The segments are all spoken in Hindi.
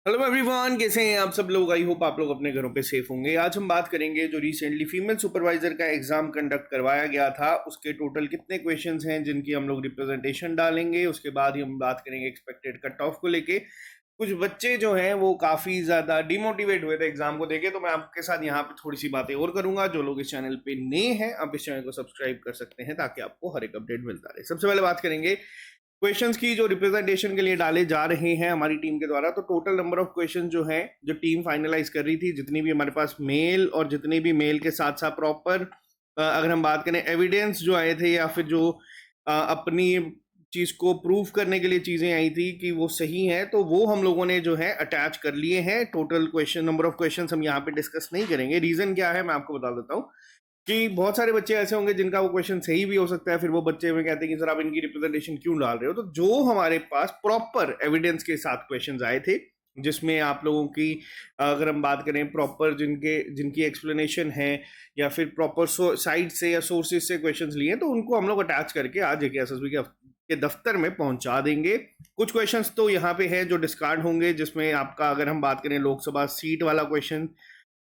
हेलो एवरीवन, कैसे हैं आप सब लोग। आई होप आप लोग अपने घरों पे सेफ होंगे। आज हम बात करेंगे जो रिसेंटली फीमेल सुपरवाइजर का एग्जाम कंडक्ट करवाया गया था, उसके टोटल कितने क्वेश्चंस हैं जिनकी हम लोग रिप्रेजेंटेशन डालेंगे। उसके बाद ही हम बात करेंगे एक्सपेक्टेड कट ऑफ को लेके। कुछ बच्चे जो हैं वो काफी ज्यादा डिमोटिवेट हुए थे एग्जाम को देके, तो मैं आपके साथ यहाँ पे थोड़ी सी बातें और करूंगा। जो लोग इस चैनल पे नए हैं, आप इस चैनल को सब्सक्राइब कर सकते हैं ताकि आपको हर एक अपडेट मिलता रहे। सबसे पहले बात करेंगे क्वेश्चंस की जो रिप्रेजेंटेशन के लिए डाले जा रहे हैं हमारी टीम के द्वारा। तो टोटल नंबर ऑफ क्वेश्चन जो है जो टीम फाइनलाइज कर रही थी, जितनी भी हमारे पास मेल और जितने भी मेल के साथ साथ प्रॉपर अगर हम बात करें एविडेंस जो आए थे या फिर जो अपनी चीज को प्रूव करने के लिए चीजें आई थी कि वो सही है, तो वो हम लोगों ने जो है अटैच कर लिए हैं। Total question number of question हम यहाँ पे डिस्कस नहीं करेंगे। रीजन क्या है मैं आपको बता देता हूँ कि बहुत सारे बच्चे ऐसे होंगे जिनका वो क्वेश्चन सही भी हो सकता है, फिर वो बच्चे में कहते हैं कि सर आप इनकी रिप्रेजेंटेशन क्यों डाल रहे हो। तो जो हमारे पास प्रॉपर एविडेंस के साथ क्वेश्चंस आए थे, जिसमें आप लोगों की अगर हम बात करें प्रॉपर जिनकी एक्सप्लेनेशन है या फिर प्रॉपर साइट से या सोर्सेज से क्वेश्चंस लिए, तो उनको हम लोग अटैच करके आज जेकेएसएसबी के दफ्तर में पहुंचा देंगे। कुछ क्वेश्चंस तो यहाँ पे है जो डिस्कार्ड होंगे, जिसमें आपका अगर हम बात करें लोकसभा सीट वाला क्वेश्चन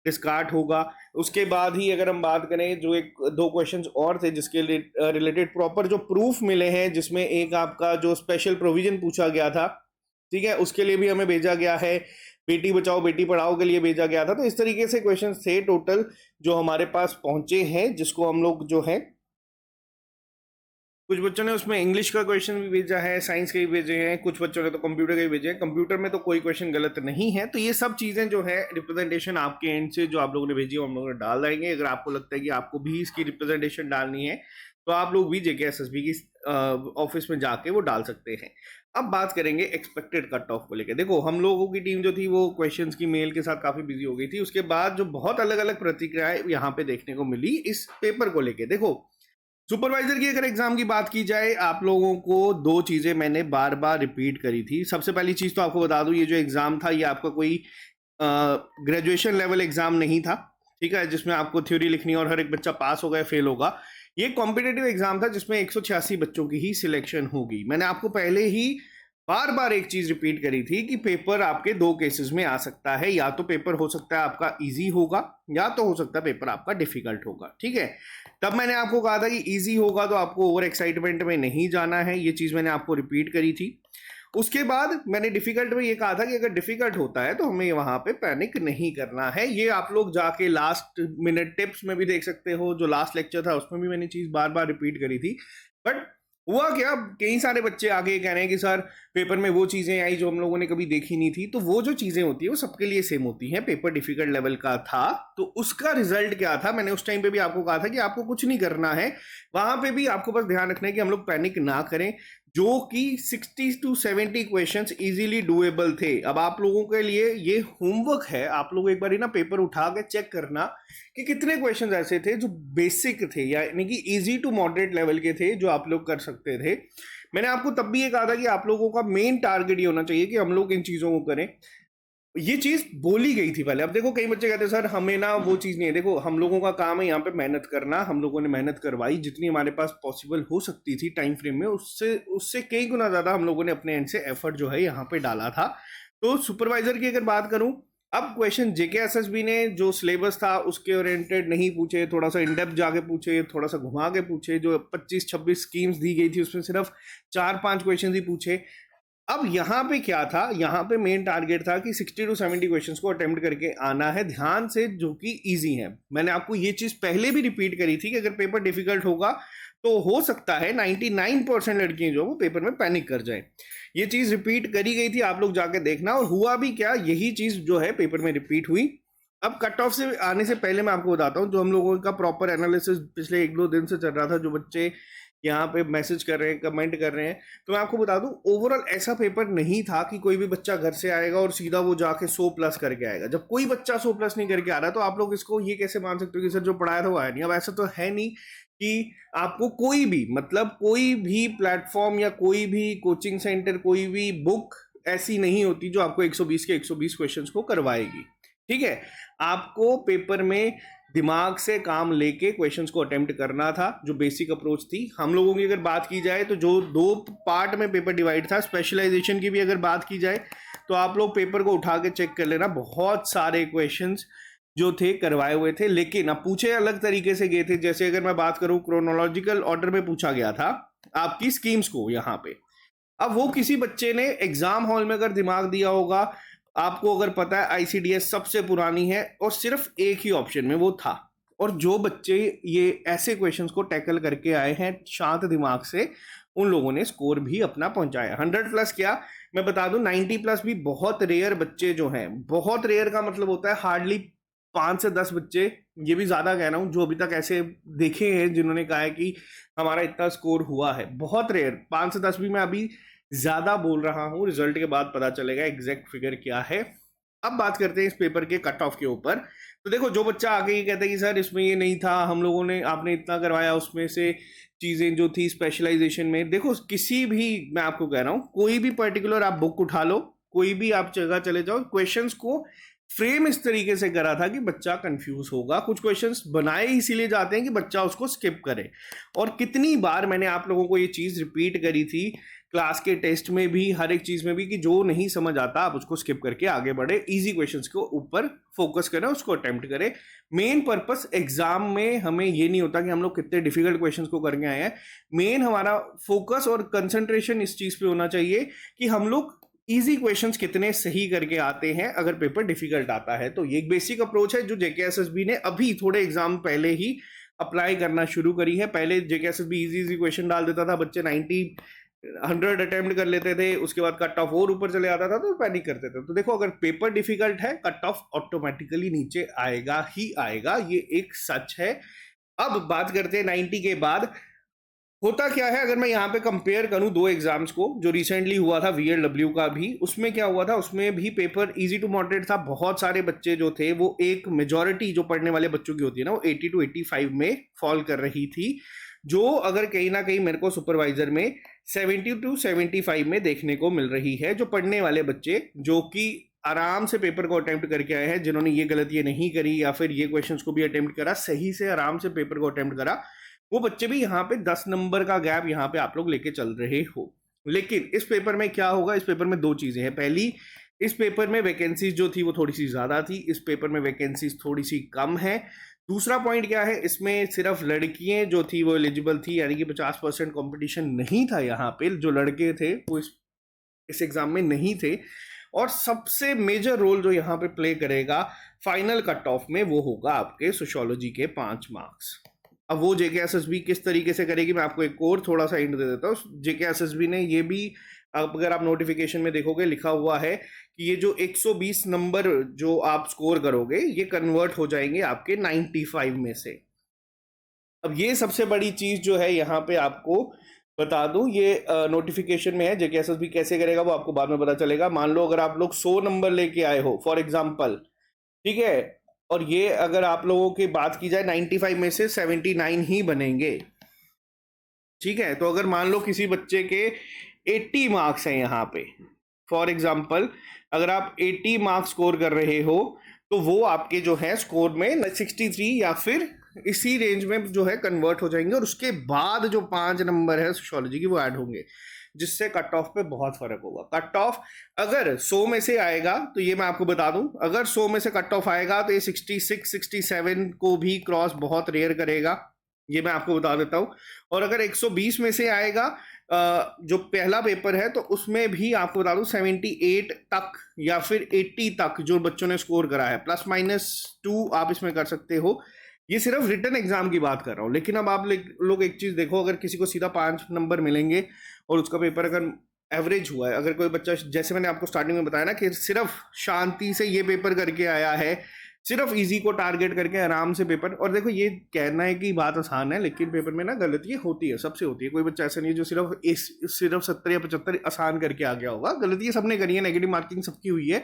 डिस्कार्ड होगा। उसके बाद ही अगर हम बात करें जो एक दो क्वेश्चंस और थे जिसके रिलेटेड प्रॉपर जो प्रूफ मिले हैं, जिसमें एक आपका जो स्पेशल प्रोविजन पूछा गया था, ठीक है, उसके लिए भी हमें भेजा गया है। बेटी बचाओ बेटी पढ़ाओ के लिए भेजा गया था। तो इस तरीके से क्वेश्चंस थे टोटल जो हमारे पास पहुंचे हैं, जिसको हम लोग जो है कुछ बच्चों ने उसमें इंग्लिश का क्वेश्चन भी भेजा है, साइंस के भी भेजे हैं, कुछ बच्चों ने तो कंप्यूटर के भी भेजे हैं। कंप्यूटर में तो कोई क्वेश्चन गलत नहीं है। तो ये सब चीजें जो है रिप्रेजेंटेशन आपके एंड से जो आप लोगों ने भेजी है हम लोगों ने डाल देंगे। अगर आपको लगता है कि आपको भी इसकी रिप्रेजेंटेशन डालनी है तो आप लोग भी जेकेएसएसबी की ऑफिस में जाके वो डाल सकते हैं। अब बात करेंगे एक्सपेक्टेड कट ऑफ को लेकर। देखो, हम लोगों की टीम जो थी वो क्वेश्चंस की मेल के साथ काफी बिजी हो गई थी। उसके बाद जो बहुत अलग अलग प्रतिक्रियाएं यहाँ पे देखने को मिली इस पेपर को लेके। देखो, सुपरवाइजर की अगर एग्जाम की बात की जाए, आप लोगों को दो चीजें मैंने बार बार रिपीट करी थी। सबसे पहली चीज तो आपको बता दूं, ये जो एग्जाम था ये आपका कोई ग्रेजुएशन लेवल एग्जाम नहीं था, ठीक है, जिसमें आपको थ्योरी लिखनी और हर एक बच्चा पास होगा या फेल होगा। ये कॉम्पिटेटिव एग्जाम था जिसमें 186 बच्चों की ही सिलेक्शन होगी। मैंने आपको पहले ही बार बार एक चीज रिपीट करी थी कि पेपर आपके दो केसेस में आ सकता है। या तो पेपर हो सकता है आपका इजी होगा या तो हो सकता है पेपर आपका डिफिकल्ट होगा, ठीक है। तब मैंने आपको कहा था कि इजी होगा तो आपको ओवर एक्साइटमेंट में नहीं जाना है, ये चीज मैंने आपको रिपीट करी थी। उसके बाद मैंने डिफिकल्ट में ये कहा था कि अगर डिफिकल्ट होता है तो हमें वहां पे पैनिक नहीं करना है। ये आप लोग जाके लास्ट मिनट टिप्स में भी देख सकते हो, जो लास्ट लेक्चर था उसमें भी मैंने चीज बार बार रिपीट करी थी। बट हुआ क्या, कई सारे बच्चे आगे कह रहे हैं कि सर पेपर में वो चीजें आई जो हम लोगों ने कभी देखी नहीं थी। तो वो जो चीजें होती है वो सबके लिए सेम होती हैं। पेपर डिफिकल्ट लेवल का था तो उसका रिजल्ट क्या था, मैंने उस टाइम पे भी आपको कहा था कि आपको कुछ नहीं करना है। वहां पे भी आपको बस ध्यान रखना है कि हम लोग पैनिक ना करें, जो कि 60 to 70 क्वेश्चंस इजीली डुएबल थे। अब आप लोगों के लिए ये होमवर्क है, आप लोग एक बार ना पेपर उठा के चेक करना कि कितने क्वेश्चंस ऐसे थे जो बेसिक थे, यानी कि इजी टू मॉडरेट लेवल के थे, जो आप लोग कर सकते थे। मैंने आपको तब भी ये कहा था कि आप लोगों का मेन टारगेट ये होना चाहिए कि हम लोग इन चीजों को करें। ये चीज बोली गई थी पहले। अब देखो, कई बच्चे कहते हैं सर हमें ना वो चीज नहीं है। देखो, हम लोगों का काम है यहाँ पे मेहनत करना। हम लोगों ने मेहनत करवाई जितनी हमारे पास पॉसिबल हो सकती थी टाइम फ्रेम में, उससे उससे कई गुना ज्यादा हम लोगों ने अपने एंड से एफर्ट जो है यहाँ पे डाला था। तो सुपरवाइजर की अगर बात करूं, अब क्वेश्चन जेकेएसएसबी ने जो सिलेबस था उसके ओरिएंटेड नहीं पूछे, थोड़ा सा इनडेप्थ जाके पूछे, थोड़ा सा घुमा के पूछे। जो 25-26 स्कीम्स दी गई थी उसमें सिर्फ 4-5 क्वेश्चन ही पूछे। अब यहाँ पे क्या था, यहाँ पे मेन टारगेट था कि 60 to 70 क्वेश्चंस को अटेम्प्ट करके आना है ध्यान से, जो कि इजी है। मैंने आपको ये चीज पहले भी रिपीट करी थी कि अगर पेपर डिफिकल्ट होगा तो हो सकता है 99% लड़कियां जो वो पेपर में पैनिक कर जाए। ये चीज रिपीट करी गई थी, आप लोग जाके देखना। और हुआ भी क्या, यही चीज जो है पेपर में रिपीट हुई। अब कट ऑफ से आने से पहले मैं आपको बताता हूँ जो हम लोगों का प्रॉपर एनालिसिस पिछले 1-2 दिन से चल रहा था। जो बच्चे यहाँ पे मैसेज कर रहे हैं, कमेंट कर रहे हैं, तो मैं आपको बता दूं ओवरऑल ऐसा पेपर नहीं था कि कोई भी बच्चा घर से आएगा और सीधा वो जाके 100+ करके आएगा। जब कोई बच्चा 100+ नहीं करके आ रहा तो आप लोग इसको ये कैसे मान सकते हो कि सर जो पढ़ाया था वो आया नहीं। अब ऐसा तो है नहीं कि आपको कोई भी मतलब कोई भी प्लेटफॉर्म या कोई भी कोचिंग सेंटर, कोई भी बुक ऐसी नहीं होती जो आपको 120 के 120 क्वेश्चंस को करवाएगी, ठीक है। आपको पेपर में दिमाग से काम लेके क्वेश्चंस को अटेम्प्ट करना था, जो बेसिक अप्रोच थी। हम लोगों की अगर बात की जाए तो जो 2 पार्ट में पेपर डिवाइड था, स्पेशलाइजेशन की भी अगर बात की जाए तो आप लोग पेपर को उठा के चेक कर लेना, बहुत सारे क्वेश्चंस जो थे करवाए हुए थे, लेकिन अब पूछे अलग तरीके से गए थे। जैसे अगर मैं बात करूं, क्रोनोलॉजिकल ऑर्डर में पूछा गया था आपकी स्कीम्स को यहाँ पे। अब वो किसी बच्चे ने एग्जाम हॉल में अगर दिमाग दिया होगा, आपको अगर पता है आईसीडीएस सबसे पुरानी है और सिर्फ एक ही ऑप्शन में वो था, और जो बच्चे ये ऐसे क्वेश्चंस को टैकल करके आए हैं शांत दिमाग से, उन लोगों ने स्कोर भी अपना पहुंचाया 100+ क्या, मैं बता दूं 90+ भी बहुत रेयर बच्चे जो हैं, बहुत रेयर का मतलब होता है हार्डली 5 से 10 बच्चे, ये भी ज्यादा कह रहा हूं, जो अभी तक ऐसे देखे हैं जिन्होंने कहा है कि हमारा इतना स्कोर हुआ है। बहुत रेयर, 5 से 10 भी मैं अभी ज्यादा बोल रहा हूं, रिजल्ट के बाद पता चलेगा एग्जैक्ट फिगर क्या है। अब बात करते हैं इस पेपर के कट ऑफ के ऊपर। तो देखो, जो बच्चा आगे ये कहता है कि सर इसमें ये नहीं था, हम लोगों ने, आपने इतना करवाया, उसमें से चीजें जो थी स्पेशलाइजेशन में, देखो किसी भी, मैं आपको कह रहा हूं, कोई भी पर्टिकुलर आप बुक उठा लो, कोई भी आप जगह चले जाओ, क्वेश्चंस को फ्रेम इस तरीके से करा था कि बच्चा कंफ्यूज होगा। कुछ क्वेश्चंस बनाए इसीलिए जाते हैं कि बच्चा उसको स्किप करे, और कितनी बार मैंने आप लोगों को ये चीज रिपीट करी थी क्लास के टेस्ट में भी, हर एक चीज में भी, कि जो नहीं समझ आता आप उसको स्किप करके आगे बढ़े, इजी क्वेश्चंस के ऊपर फोकस करें, उसको अटेम्प्ट करें। मेन पर्पस एग्जाम में हमें ये नहीं होता कि हम लोग कितने डिफिकल्ट क्वेश्चंस को करके आए हैं, मेन हमारा फोकस और कंसंट्रेशन इस चीज पे होना चाहिए कि हम लोग इजी क्वेश्चंस कितने सही करके आते हैं अगर पेपर डिफिकल्ट आता है। तो ये एक बेसिक अप्रोच है जो जेकेएसएसबी ने अभी थोड़े एग्जाम पहले ही अप्लाई करना शुरू करी है। पहले जेकेएसएसबी इजी क्वेश्चन डाल देता था, बच्चे 100 अटेम्प्ट कर लेते थे, उसके बाद कट ऑफ और ऊपर चले आता था तो पैनिक करते थे। तो देखो, अगर पेपर डिफिकल्ट है, कट ऑफ ऑटोमेटिकली नीचे आएगा ही आएगा, ये एक सच है। अब बात करते हैं 90 के बाद होता क्या है। अगर मैं यहाँ पे कंपेयर करूं दो एग्जाम्स को, जो रिसेंटली हुआ था वीएलडब्ल्यू का भी, उसमें क्या हुआ था, उसमें भी पेपर इजी टू मॉडरेट था। बहुत सारे बच्चे जो थे, वो एक मेजॉरिटी जो पढ़ने वाले बच्चों की होती है ना, वो 80 to 85 में फॉल कर रही थी, जो अगर कहीं ना कहीं मेरे को सुपरवाइजर में 70 to 75 में देखने को मिल रही है। जो पढ़ने वाले बच्चे जो कि आराम से पेपर को अटेम्प्ट करके आए हैं, जिन्होंने ये गलतियां नहीं करी या फिर ये क्वेश्चंस को भी अटेम्प्ट करा, सही से आराम से पेपर को अटेम्प्ट करा, वो बच्चे भी यहाँ पे 10 नंबर का गैप यहाँ पे आप लोग लेके चल रहे हो। लेकिन इस पेपर में क्या होगा, इस पेपर में दो चीजें हैं। पहली, इस पेपर में वैकेंसीज जो थी वो थोड़ी सी ज्यादा थी, इस पेपर में वैकेंसीज थोड़ी सी कम है। दूसरा पॉइंट क्या है, इसमें सिर्फ लड़कियां जो थी वो एलिजिबल थी, यानी कि 50% कॉम्पिटिशन नहीं था यहाँ पे। जो लड़के थे वो इस एग्जाम में नहीं थे। और सबसे मेजर रोल जो यहाँ पे प्ले करेगा फाइनल कट ऑफ में, वो होगा आपके सोशियोलॉजी के 5 मार्क्स। अब वो जेकेएसएसबी किस तरीके से करेगी, मैं आपको एक और थोड़ा सा हिंट दे देता हूँ। जेकेएसएसबी ने ये भी, अगर आप नोटिफिकेशन में देखोगे, लिखा हुआ है कि ये जो 120 नंबर जो आप स्कोर करोगे, ये कन्वर्ट हो जाएंगे आपके 95 में से। अब ये सबसे बड़ी चीज जो है यहाँ पे आपको बता दूं, ये नोटिफिकेशन में है। जेकेएसएसबी कैसे करेगा वो आपको बाद में पता चलेगा। मान लो अगर आप लोग 100 नंबर लेके आए हो फॉर एग्जाम्पल, ठीक है, और ये अगर आप लोगों की बात की जाए 95 में से 79 ही बनेंगे, ठीक है। तो अगर मान लो किसी बच्चे के 80 मार्क्स हैं यहाँ पे, फॉर एग्जाम्पल अगर आप 80 मार्क्स स्कोर कर रहे हो, तो वो आपके जो है स्कोर में 63 या फिर इसी रेंज में जो है कन्वर्ट हो जाएंगे, और उसके बाद जो 5 नंबर है सोशियोलॉजी की वो ऐड होंगे, जिससे कट ऑफ पे बहुत फर्क होगा। कट ऑफ अगर 100 में से आएगा, तो ये मैं आपको बता दूं, अगर 100 में से कट ऑफ आएगा तो ये 66 67 को भी क्रॉस बहुत रेयर करेगा, ये मैं आपको बता देता हूं। और अगर 120 में से आएगा, जो पहला पेपर है, तो उसमें भी आपको बता दूं 78 तक या फिर 80 तक जो बच्चों ने स्कोर करा है, +-2 आप इसमें कर सकते हो। ये सिर्फ रिटन एग्जाम की बात कर रहा हूँ। लेकिन अब आप लोग एक चीज देखो, अगर किसी को सीधा 5 नंबर मिलेंगे और उसका पेपर अगर एवरेज हुआ है, अगर कोई बच्चा, जैसे मैंने आपको स्टार्टिंग में बताया ना कि सिर्फ शांति से ये पेपर करके आया है, सिर्फ इजी को टारगेट करके आराम से पेपर, और देखो ये कहना है कि बात आसान है, लेकिन पेपर में ना गलतियां होती है, सबसे होती है। कोई बच्चा ऐसा नहीं है जो सिर्फ 70 या 75 आसान करके आ गया होगा, गलतियां सबने करी है, नेगेटिव मार्किंग सबकी हुई है।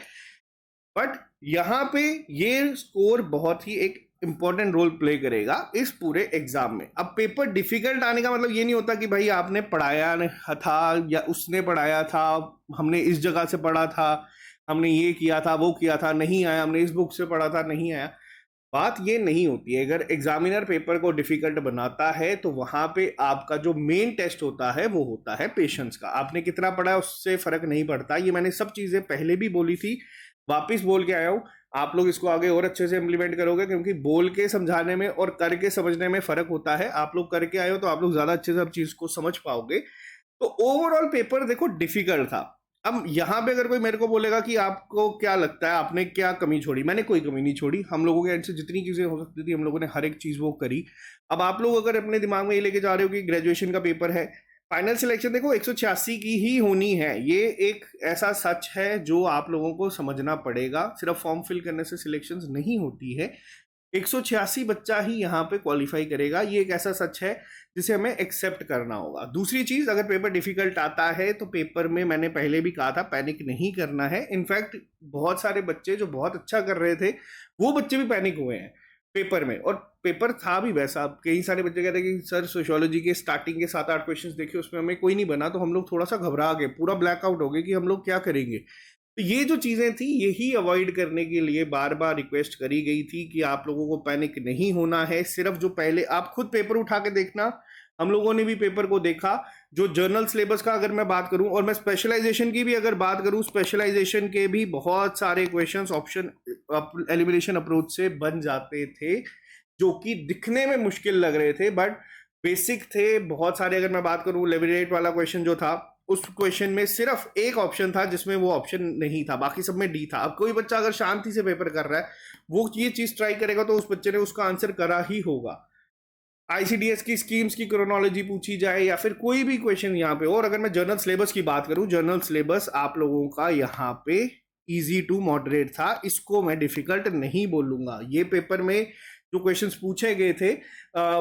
बट यहाँ पे ये स्कोर बहुत ही एक इंपॉर्टेंट रोल प्ले करेगा इस पूरे एग्जाम में। अब पेपर डिफिकल्ट आने का मतलब ये नहीं होता कि भाई आपने पढ़ाया था या उसने पढ़ाया था, हमने इस जगह से पढ़ा था, हमने ये किया था वो किया था, नहीं आया, हमने इस बुक से पढ़ा था, नहीं आया। बात ये नहीं होती है। अगर एग्जामिनर पेपर को डिफिकल्ट बनाता है तो वहां पे आपका जो मेन टेस्ट होता है वो होता है पेशेंस का। आपने कितना पढ़ा है उससे फर्क नहीं पड़ता। ये मैंने सब चीजें पहले भी बोली थी, वापिस बोल के आया हूं। आप लोग इसको आगे और अच्छे से इम्प्लीमेंट करोगे, क्योंकि बोल के समझाने में और करके समझने में फर्क होता है। आप लोग करके आए हो तो आप लोग ज्यादा अच्छे से हर चीज को समझ पाओगे। तो ओवरऑल पेपर देखो डिफिकल्ट था। अब यहाँ पे अगर कोई मेरे को बोलेगा कि आपको क्या लगता है आपने क्या कमी छोड़ी, मैंने कोई कमी नहीं छोड़ी। हम लोगों के एंड से जितनी चीजें हो सकती थी हम लोगों ने हर एक चीज वो करी। अब आप लोग अगर अपने दिमाग में ये लेके जा रहे हो कि ग्रेजुएशन का पेपर है, फाइनल सिलेक्शन देखो 186 की ही होनी है, ये एक ऐसा सच है जो आप लोगों को समझना पड़ेगा। सिर्फ फॉर्म फिल करने से सिलेक्शन नहीं होती है। 186 बच्चा ही यहाँ पे क्वालिफाई करेगा, ये एक ऐसा सच है जिसे हमें एक्सेप्ट करना होगा। दूसरी चीज, अगर पेपर डिफिकल्ट आता है तो पेपर में मैंने पहले भी कहा था पैनिक नहीं करना है। इनफैक्ट बहुत सारे बच्चे जो बहुत अच्छा कर रहे थे वो बच्चे भी पैनिक हुए हैं पेपर में, और पेपर था भी वैसा। कई सारे बच्चे कहते हैं कि सर सोशियोलॉजी के स्टार्टिंग के 7-8 क्वेश्चंस देखे उसमें हमें कोई नहीं बना, तो हम लोग थोड़ा सा घबरा गए, पूरा ब्लैकआउट हो गए कि हम लोग क्या करेंगे। तो ये जो चीजें थी यही अवॉइड करने के लिए बार बार रिक्वेस्ट करी गई थी कि आप लोगों को पैनिक नहीं होना है। सिर्फ जो पहले आप खुद पेपर उठा के देखना, हम लोगों ने भी पेपर को देखा। जो जर्नल सिलेबस का अगर मैं बात करूं और मैं स्पेशलाइजेशन की भी अगर बात करूं, स्पेशलाइजेशन के भी बहुत सारे क्वेश्चंस ऑप्शन एलिमिनेशन अप्रोच से बन जाते थे, जो कि दिखने में मुश्किल लग रहे थे बट बेसिक थे बहुत सारे। अगर मैं बात करूं लेविनेट वाला क्वेश्चन जो था, उस क्वेश्चन में सिर्फ एक ऑप्शन था जिसमें वो ऑप्शन नहीं था, बाकी सब में डी था। अब कोई बच्चा अगर शांति से पेपर कर रहा है वो ये चीज ट्राई करेगा तो उस बच्चे ने उसका आंसर करा ही होगा। आईसीडीएस की स्कीम्स की क्रोनोलॉजी पूछी जाए या फिर कोई भी क्वेश्चन यहाँ पे, और अगर मैं जर्नल सिलेबस की बात करूं, जर्नल सिलेबस आप लोगों का यहाँ पे इजी टू मॉडरेट था, इसको मैं डिफिकल्ट नहीं बोलूंगा। ये पेपर में जो क्वेश्चंस पूछे गए थे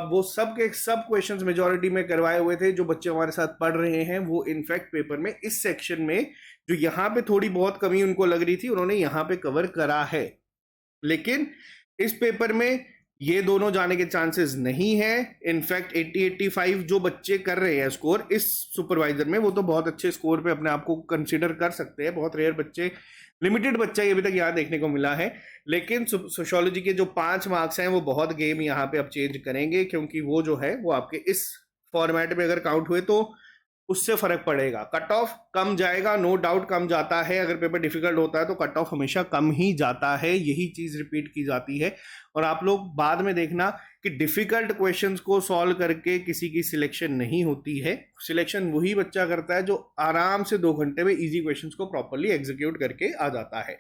वो सब के सब क्वेश्चंस मेजोरिटी में करवाए हुए थे। जो बच्चे हमारे साथ पढ़ रहे हैं वो इनफैक्ट पेपर में इस सेक्शन में जो यहाँ पे थोड़ी बहुत कमी उनको लग रही थी उन्होंने यहाँ पे कवर करा है। लेकिन इस पेपर में ये दोनों जाने के चांसेस नहीं है। इनफैक्ट 80-85 जो बच्चे कर रहे हैं स्कोर इस सुपरवाइजर में, वो तो बहुत अच्छे स्कोर पे अपने आप को कंसिडर कर सकते हैं। बहुत रेयर बच्चे, लिमिटेड बच्चा ही अभी तक यहाँ देखने को मिला है। लेकिन सोशियोलॉजी के जो 5 मार्क्स हैं वो बहुत गेम यहाँ पे अब चेंज करेंगे, क्योंकि वो जो है वो आपके इस फॉर्मेट में अगर काउंट हुए तो उससे फर्क पड़ेगा। कट ऑफ कम जाएगा, नो डाउट कम जाता है। अगर पेपर डिफिकल्ट होता है तो कट ऑफ हमेशा कम ही जाता है, यही चीज रिपीट की जाती है। और आप लोग बाद में देखना कि डिफिकल्ट क्वेश्चंस को सॉल्व करके किसी की सिलेक्शन नहीं होती है। सिलेक्शन वही बच्चा करता है जो आराम से 2 घंटे में इजी क्वेश्चंस को प्रॉपरली एग्जीक्यूट करके आ जाता है।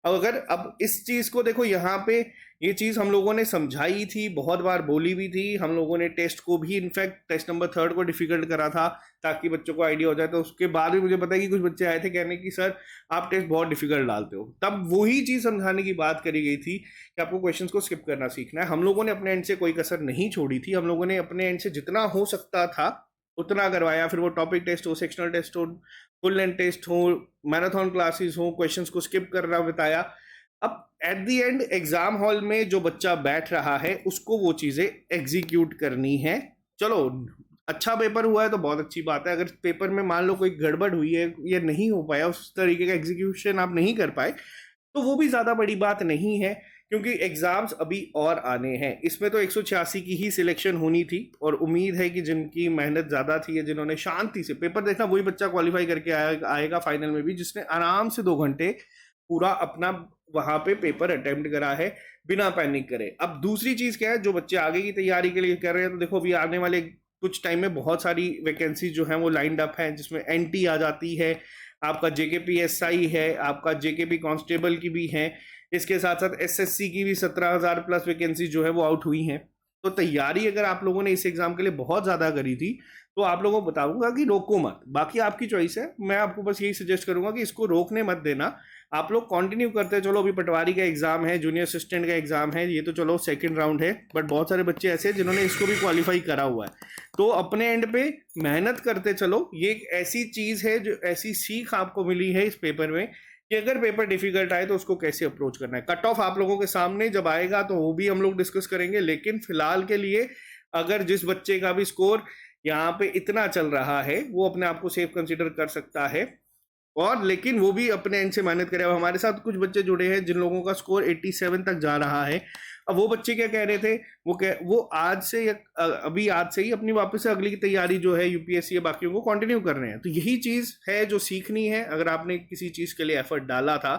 अब इस चीज को देखो, यहाँ पे ये चीज हम लोगों ने समझाई थी, बहुत बार बोली भी थी। हम लोगों ने टेस्ट को भी इनफैक्ट टेस्ट नंबर 3 को डिफिकल्ट करा था ताकि बच्चों को आइडिया हो जाए। तो उसके बाद भी मुझे पता है कि कुछ बच्चे आए थे कहने की सर आप टेस्ट बहुत डिफिकल्ट डालते हो। तब वही चीज समझाने की बात करी गई थी कि आपको क्वेश्चंस को स्किप करना सीखना है। हम लोगों ने अपने एंड से कोई कसर नहीं छोड़ी थी। हम लोगों ने अपने एंड से जितना हो सकता था उतना करवाया। फिर वो टॉपिक टेस्ट हो, सेक्शनल टेस्ट हो, फुल लेंथ टेस्ट हो, मैराथन क्लासेस हो, क्वेश्चंस को स्किप करना बताया। अब at the end exam hall में जो बच्चा बैठ रहा है उसको वो चीजें एग्जीक्यूट करनी है। चलो अच्छा पेपर हुआ है तो बहुत अच्छी बात है। अगर पेपर में मान लो कोई गड़बड़ हुई है या नहीं हो पाया, उस तरीके का एग्जीक्यूशन आप नहीं कर पाए, तो वो भी ज्यादा बड़ी बात नहीं है, क्योंकि एग्जाम्स अभी और आने हैं। इसमें तो 186 की ही सिलेक्शन होनी थी और उम्मीद है कि जिनकी मेहनत ज्यादा थी या जिन्होंने शांति से पेपर देखना, वही बच्चा क्वालिफाई करके आएगा फाइनल में भी जिसने आराम से 2 घंटे पूरा अपना वहां पे पेपर अटेम्प्ट करा है बिना पैनिक करे। अब दूसरी चीज क्या है, जो बच्चे आगे की तैयारी के लिए कर रहे हैं, तो देखो अभी आने वाले कुछ टाइम में बहुत सारी वैकेंसी जो है वो लाइंड अप है, जिसमें एनटी आ जाती है, आपका जेकेपीएसआई है, आपका जेकेपी कांस्टेबल की भी है, इसके साथ साथ एसएससी की भी 17,000 प्लस वैकेंसी जो है वो आउट हुई हैं। तो तैयारी अगर आप लोगों ने इस एग्जाम के लिए बहुत ज्यादा करी थी तो आप लोगों को बताऊंगा कि रोको मत, बाकी आपकी चॉइस है। मैं आपको बस यही सजेस्ट करूंगा कि इसको रोकने मत देना, आप लोग कंटिन्यू करते चलो। अभी पटवारी का एग्जाम है, जूनियर असिस्टेंट का एग्जाम है, ये तो चलो सेकंड राउंड है, बट बहुत सारे बच्चे ऐसे हैं जिन्होंने इसको भी क्वालिफाई करा हुआ है। तो अपने एंड पे मेहनत करते चलो। ये एक ऐसी चीज है, जो ऐसी सीख आपको मिली है इस पेपर में कि अगर पेपर डिफिकल्ट आए तो उसको कैसे अप्रोच करना है। कट ऑफ आप लोगों के सामने जब आएगा तो वो भी हम लोग डिस्कस करेंगे, लेकिन फिलहाल के लिए अगर जिस बच्चे का भी स्कोर यहाँ पे इतना चल रहा है वो अपने आप को सेफ कंसीडर कर सकता है, और लेकिन वो भी अपने एंड से मेहनत करे। अब हमारे साथ कुछ बच्चे जुड़े हैं जिन लोगों का स्कोर 87 तक जा रहा है, अब वो बच्चे क्या कह रहे थे, वो आज से अभी आज से ही अपनी वापस से अगली की तैयारी जो है यूपीएससी या बाकियों को कंटिन्यू कर रहे हैं। तो यही चीज़ है जो सीखनी है। अगर आपने किसी चीज़ के लिए एफर्ट डाला था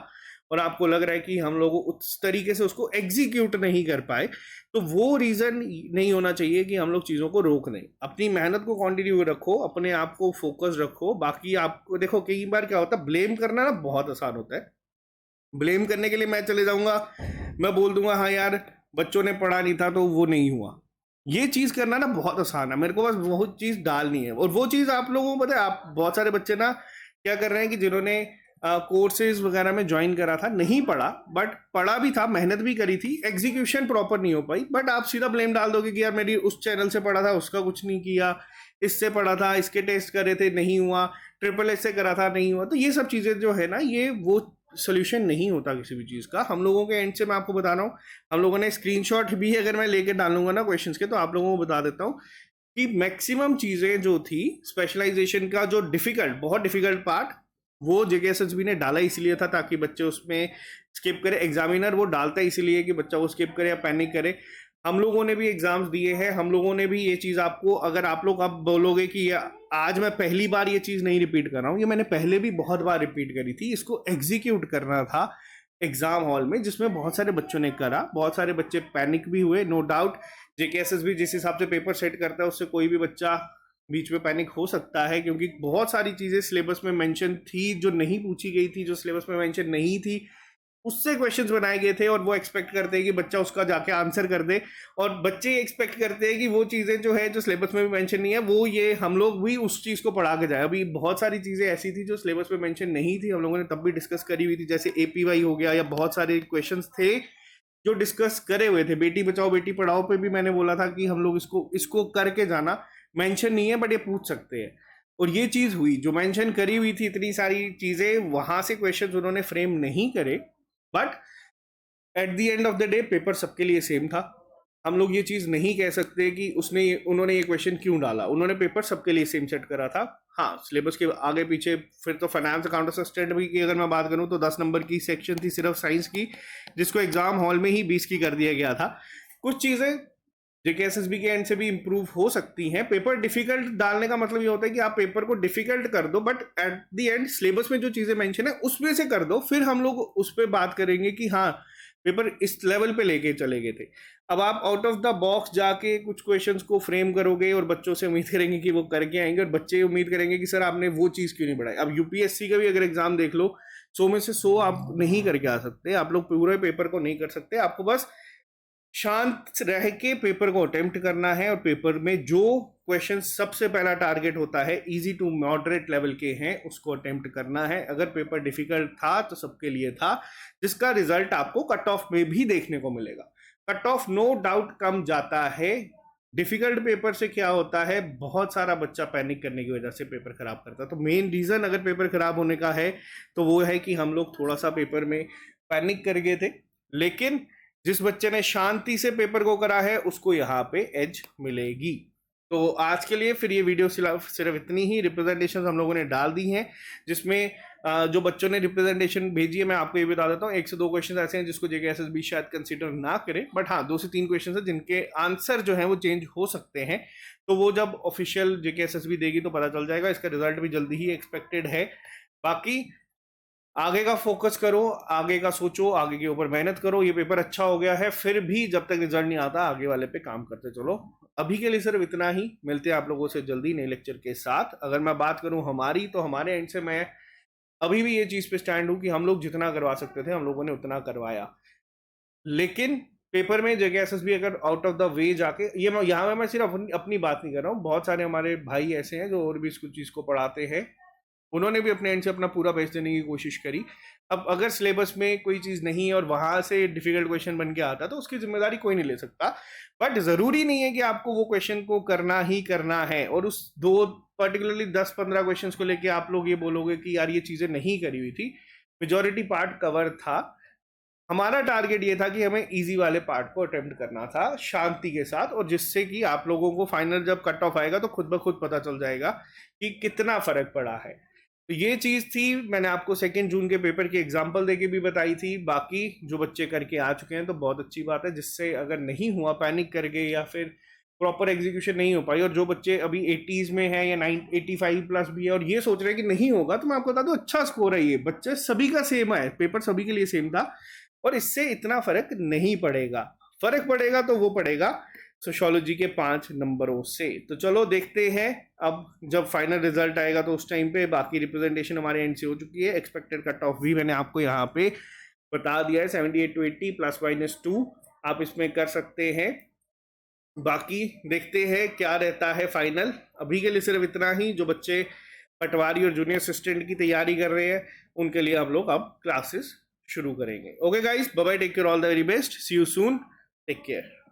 और आपको लग रहा है कि हम लोग उस तरीके से उसको एग्जीक्यूट नहीं कर पाए, तो वो रीज़न नहीं होना चाहिए कि हम लोग चीज़ों को रोक दें। अपनी मेहनत को कंटिन्यू रखो, अपने आप को फोकस रखो। बाकी आपको देखो, कई बार क्या होता है, ब्लेम करना ना बहुत आसान होता है। ब्लेम करने के लिए मैं चले जाऊंगा, मैं बोल दूंगा हाँ यार बच्चों ने पढ़ा नहीं था तो वो नहीं हुआ। ये चीज करना ना बहुत आसान है, मेरे को बस बहुत चीज डालनी है। और वो चीज आप लोगों को पता है, आप बहुत सारे बच्चे ना क्या कर रहे हैं कि जिन्होंने कोर्सेज वगैरह में ज्वाइन करा था, नहीं पढ़ा, बट पढ़ा भी था, मेहनत भी करी थी, एग्जीक्यूशन प्रॉपर नहीं हो पाई, बट आप सीधा ब्लेम डाल दोगे कि यार मेरी उस चैनल से पढ़ा था उसका कुछ नहीं किया, इससे पढ़ा था इसके टेस्ट करे थे नहीं हुआ, ट्रिपल एस से करा था नहीं हुआ। तो ये सब चीज़ें जो है ना, ये वो सोल्यूशन नहीं होता किसी भी चीज़ का। हम लोगों के एंड से मैं आपको बता रहा हूँ, हम लोगों ने स्क्रीनशॉट भी अगर मैं लेके डालूंगा ना क्वेश्चंस के, तो आप लोगों को बता देता हूँ कि मैक्सिमम चीज़ें जो थी स्पेशलाइजेशन का, जो डिफिकल्ट, बहुत डिफिकल्ट पार्ट, वो जेकेएसएसबी ने डाला इसलिए था ताकि बच्चे उसमें स्किप करें। एग्जामिनर वो डालता है इसलिए कि बच्चा वो स्किप करे या पैनिक करे। हम लोगों ने भी एग्जाम्स दिए हैं, हम लोगों ने भी ये चीज़ आपको, अगर आप लोग अब बोलोगे कि आज मैं पहली बार ये चीज़ नहीं रिपीट कर रहा हूँ, ये मैंने पहले भी बहुत बार रिपीट करी थी। इसको एग्जीक्यूट करना था एग्जाम हॉल में, जिसमें बहुत सारे बच्चों ने करा, बहुत सारे बच्चे पैनिक भी हुए, नो डाउट। जेकेएसएसबी जिस हिसाब से पेपर सेट करता है उससे कोई भी बच्चा बीच में पैनिक हो सकता है, क्योंकि बहुत सारी चीज़ें सिलेबस में मेंशन थी जो नहीं पूछी गई थी, जो सिलेबस में मेंशन नहीं थी उससे क्वेश्चंस बनाए गए थे, और वो एक्सपेक्ट करते हैं कि बच्चा उसका जाके आंसर कर दे। और बच्चे एक्सपेक्ट करते हैं कि वो चीज़ें जो है, जो सिलेबस में भी मेंशन नहीं है, वो ये हम लोग भी उस चीज़ को पढ़ा के जाए। अभी बहुत सारी चीज़ें ऐसी थी जो सिलेबस में मेंशन नहीं थी, हम लोगों ने तब भी डिस्कस करी हुई थी, जैसे एपीवाई हो गया, या बहुत सारे क्वेश्चन थे जो डिस्कस करे हुए थे। बेटी बचाओ बेटी पढ़ाओ पे भी मैंने बोला था कि हम लोग इसको करके जाना, मेंशन नहीं है बट ये पूछ सकते हैं। और ये चीज़ हुई, जो मेंशन करी हुई थी इतनी सारी चीज़ें, वहां से क्वेश्चन उन्होंने फ्रेम नहीं करे, but at the end of the day paper सबके लिए सेम था। हम लोग ये चीज़ नहीं कह सकते कि उन्होंने ये क्वेश्चन क्यों डाला, उन्होंने पेपर सबके लिए सेम सेट करा था। हाँ, सिलेबस के आगे पीछे फिर तो फाइनेंस अकाउंट असिस्टेंट भी की अगर मैं बात करूँ तो 10 नंबर की सेक्शन थी सिर्फ साइंस की, जिसको एग्जाम हॉल में ही 20 की कर दिया गया था। कुछ चीज़ें जेकेएसएसबी के एंड से भी इम्प्रूव हो सकती हैं। पेपर डिफिकल्ट डालने का मतलब ये होता है कि आप पेपर को डिफिकल्ट कर दो, but at the end syllabus में जो चीज़ें मेंशन है उसमें से कर दो, फिर हम लोग उस पर बात करेंगे कि हाँ पेपर इस लेवल पे लेके चले गए थे। अब आप आउट ऑफ द बॉक्स जाके कुछ क्वेश्चंस को फ्रेम करोगे और बच्चों से उम्मीद करेंगे कि वो करके आएंगे, और बच्चे उम्मीद करेंगे कि सर आपने वो चीज़ क्यों नहीं बढ़ाई। अब यूपीएससी का भी अगर एग्जाम देख लो, 100 में से 100 आप नहीं करके आ सकते, आप लोग पूरे पेपर को नहीं कर सकते। आपको बस शांत रह के पेपर को अटेम्प्ट करना है, और पेपर में जो क्वेश्चन सबसे पहला टारगेट होता है इजी टू मॉडरेट लेवल के हैं, उसको अटेम्प्ट करना है। अगर पेपर डिफिकल्ट था तो सबके लिए था, जिसका रिजल्ट आपको कट ऑफ में भी देखने को मिलेगा। कट ऑफ नो डाउट कम जाता है। डिफिकल्ट पेपर से क्या होता है, बहुत सारा बच्चा पैनिक करने की वजह से पेपर खराब करता है। तो मेन रीजन अगर पेपर खराब होने का है तो वो है कि हम लोग थोड़ा सा पेपर में पैनिक कर गए थे, लेकिन जिस बच्चे ने शांति से पेपर को करा है उसको यहाँ पे एज मिलेगी। तो आज के लिए फिर ये वीडियो सिर्फ इतनी ही। रिप्रेजेंटेशन हम लोगों ने डाल दी हैं, जिसमें जो बच्चों ने रिप्रेजेंटेशन भेजी है, मैं आपको ये बता देता हूँ, 1 से 2 क्वेश्चन ऐसे हैं जिसको जेकेएसएसबी शायद कंसीडर ना करे, बट हाँ 2 से 3 क्वेश्चन है जिनके आंसर जो है वो चेंज हो सकते हैं। तो वो जब ऑफिशियल जेकेएसएसबी देगी तो पता चल जाएगा। इसका रिजल्ट भी जल्दी ही एक्सपेक्टेड है। बाकी आगे का फोकस करो, आगे का सोचो, आगे के ऊपर मेहनत करो। ये पेपर अच्छा हो गया है, फिर भी जब तक रिजल्ट नहीं आता आगे वाले पे काम करते चलो। अभी के लिए सिर्फ इतना ही, मिलते हैं आप लोगों से जल्दी नए लेक्चर के साथ। अगर मैं बात करूं हमारी, तो हमारे एंड से मैं अभी भी ये चीज़ पे स्टैंड हूं कि हम लोग जितना करवा सकते थे हम लोगों ने उतना करवाया, लेकिन पेपर में जेकेएसएसबी अगर आउट ऑफ द वे जाके, ये यहाँ मैं सिर्फ अपनी बात नहीं कर रहा हूँ, बहुत सारे हमारे भाई ऐसे हैं जो और भी कुछ चीज़ को पढ़ाते हैं, उन्होंने भी अपने एंड से अपना पूरा बेस्ट देने की कोशिश करी। अब अगर सिलेबस में कोई चीज़ नहीं है और वहाँ से डिफिकल्ट क्वेश्चन बन के आता तो उसकी जिम्मेदारी कोई नहीं ले सकता, बट ज़रूरी नहीं है कि आपको वो क्वेश्चन को करना ही करना है। और उस पर्टिकुलरली 10-15 क्वेश्चन को लेके आप लोग ये बोलोगे कि यार ये चीज़ें नहीं करी हुई थी, मेजॉरिटी पार्ट कवर था। हमारा टारगेट ये था कि हमें इजी वाले पार्ट को अटेम्प्ट करना था शांति के साथ, और जिससे कि आप लोगों को फाइनल जब कट ऑफ आएगा तो खुद ब खुद पता चल जाएगा कि कितना फर्क पड़ा है। तो ये चीज़ थी, मैंने आपको 2 जून के पेपर की एग्जाम्पल देके भी बताई थी। बाकी जो बच्चे करके आ चुके हैं तो बहुत अच्छी बात है, जिससे अगर नहीं हुआ पैनिक करके या फिर प्रॉपर एग्जीक्यूशन नहीं हो पाई, और जो बच्चे अभी 80s में है या 85 प्लस भी है और ये सोच रहे हैं कि नहीं होगा, तो मैं आपको बता दूं अच्छा स्कोर है। ये बच्चे सभी का सेम है, पेपर सभी के लिए सेम था और इससे इतना फर्क नहीं पड़ेगा। फर्क पड़ेगा तो वो पड़ेगा सोशियोलॉजी के 5 नंबरों से। तो चलो देखते हैं अब जब फाइनल रिजल्ट आएगा तो उस टाइम पे। बाकी रिप्रेजेंटेशन हमारे एंड से हो चुकी है, एक्सपेक्टेड कट ऑफ भी मैंने आपको यहाँ पे बता दिया है, 78 to 80 +- 2 आप इसमें कर सकते हैं। बाकी देखते हैं क्या रहता है फाइनल। अभी के लिए सिर्फ इतना ही। जो बच्चे पटवारी और जूनियर असिस्टेंट की तैयारी कर रहे हैं उनके लिए हम लोग अब क्लासेस शुरू करेंगे। Okay guys, bye bye, take care, all the very best, see you soon, take care.